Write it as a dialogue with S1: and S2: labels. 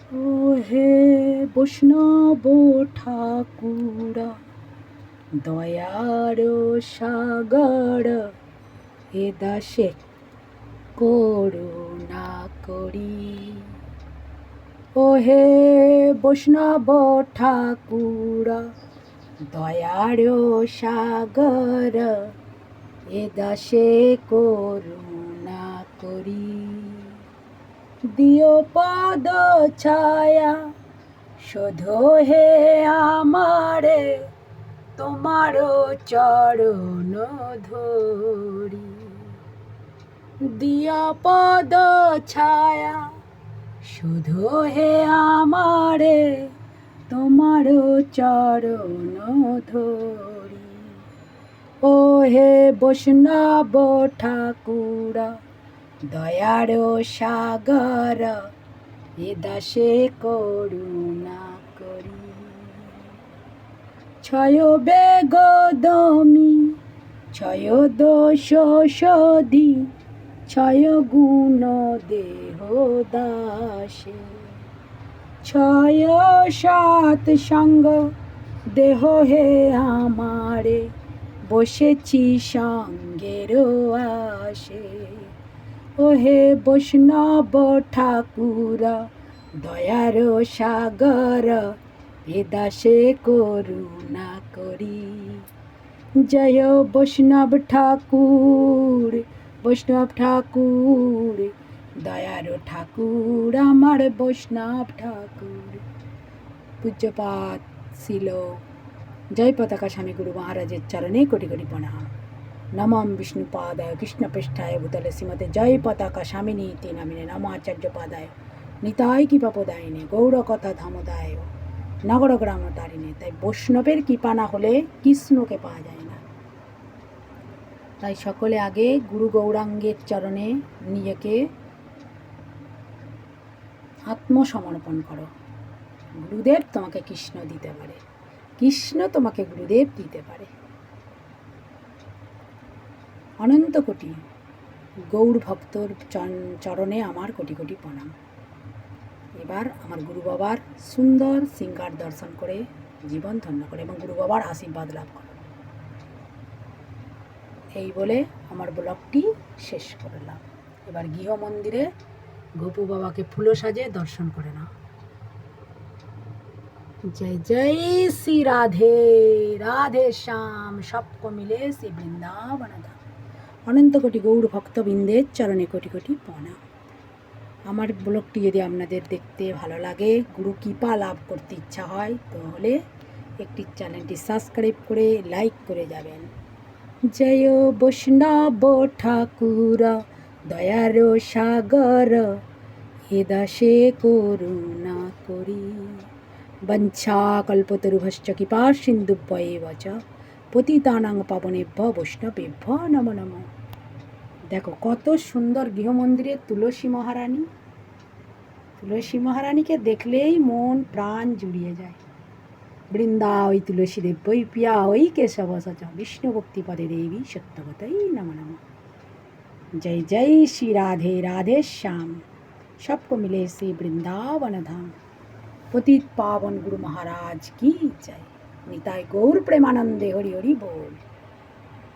S1: ও হে বৈষ্ণব ঠাকুরা, দয়ার সাগর, এ দাসে করুণা করি। ও হে বৈষ্ণব ঠাকুরা, দয়ার সাগর, এ দাসে করুণা করি। দিও পদ ছায়া শোধো হে আমারে, তোমার চরণ ধরি। দিয়া পদ ছায়া শোধো হে আমারে, তোমার চরণ ধরি। ও হে বৈষ্ণব ঠাকুরা, দয়ার সাগর, এ দাসে করুণা করি। ছয় বেগ দমি, ছয় দোষ শোধি, ছয় গুণ দেহ দাসে। ছয় সাত সঙ্গ দেহ হে আমারে, বসেছি সঙ্গের আসে। ও হে বৈষ্ণব ঠাকুরা, দয়ার সাগর, এ দাসে করুণা করি। জয় বৈষ্ণব ঠাকুর, বৈষ্ণব ঠাকুর, দয়ার ঠাকুর আমার বৈষ্ণব ঠাকুর। পূজ্যপাদ ছিল জয় পতাকা স্বামী গুরু মহারাজের চরণে কোটি কোটি প্রণাম। নমঃ বিষ্ণুপাদায় কৃষ্ণপৃষ্ঠায় ভূতলে শ্রীমতে জয় পতাকা স্বামিনীতি নামিনে নম আচার্যপাদায় নিতাই কৃপাপদায়িনে গৌরকথা ধামোদায় নগর গ্রাম তারিণে। তাই বৈষ্ণবের কৃপা না হলে কৃষ্ণকে পাওয়া যায় না। তাই সকলে আগে গুরু গৌরাঙ্গের চরণে নিজেকে আত্মসমর্পণ করো। গুরুদেব তোমাকে কৃষ্ণ দিতে পারে, কৃষ্ণ তোমাকে গুরুদেব দিতে পারে। অনন্ত কোটি গৌর ভক্তর চরণে আমার কোটি কোটি প্রণাম। এবার আমার গুরু বাবার সুন্দর সিঙ্গার দর্শন করে জীবন ধন্য করে এবং গুরু বাবার আশীর্বাদ লাভ করো। এই বলে আমার ব্লগটি শেষ করলাম। এবার গৃহ মন্দিরে গোপু বাবাকে ফুলো সাজে দর্শন করে নাও। जय जय श्री राधे राधे श्याम, सबको मिले श्री বৃন্দাবন ধাম। অনন্ত কোটি গৌর ভক্তবৃন্দের চরণে কোটি কোটি প্রণাম। আমার ব্লগটি যদি আপনাদের দেখতে ভালো লাগে, গুরু কৃপা লাভ করতে ইচ্ছা হয়, তাহলে একটি চ্যানেলটি সাবস্ক্রাইব করে লাইক করে যাবেন। জয় বৈষ্ণব ঠাকুরা, দয়ার সাগর, এ দাসে করুণা করি। বঞ্ছা কল্পতরুভশ্চ কৃপা সিন্ধুভ্যেব চ পতিতানাং পাবনেভ্য বৈষ্ণবেভ্য নমো নমঃ। দেখো কত সুন্দর গৃহমন্দিরে তুলসী মহারানী। তুলসী মহারানীকে দেখলেই মন প্রাণ জুড়িয়ে যায়। বৃন্দা ওই তুলসী দেব্যই পিয়া ওই কেশব সচ বিষ্ণু ভক্তি পদে দেবী সত্যবতই নমো নমঃ। जय जय श्री राधे राधे श्याम, सबको मिले श्री वृंदावन धाम। पतित पावन गुरु महाराज की जय। निताय गौर प्रेमानंदे हरि हरि बोल।